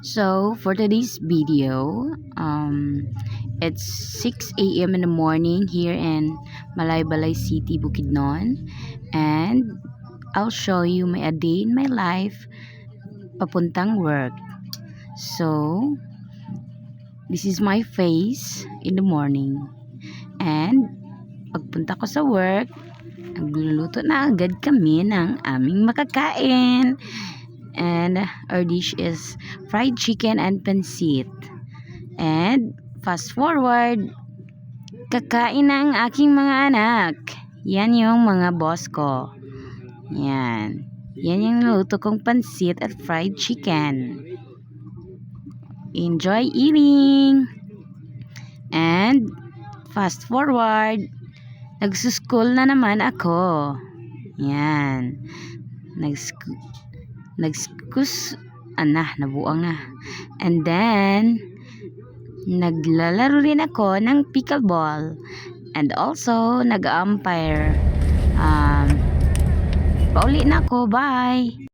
So for today's video, it's 6 a.m. in the morning here in Malaybalay City, Bukidnon, and I'll show you a day in my life papuntang work. So this is my face in the morning, and pagpunta ko sa work, nagluluto na agad kami ng aming makakain. And our dish is fried chicken and pancit. And fast forward, kakain na ang aking mga anak. Yan yung mga boss ko. Yan. Yan yung luto kong pancit at fried chicken. Enjoy eating! And fast forward, nagsuschool na naman ako. Yan. Nabuang na. And then, naglalaro rin ako ng pickleball. And also, nag-umpire. Pauli na ako. Bye!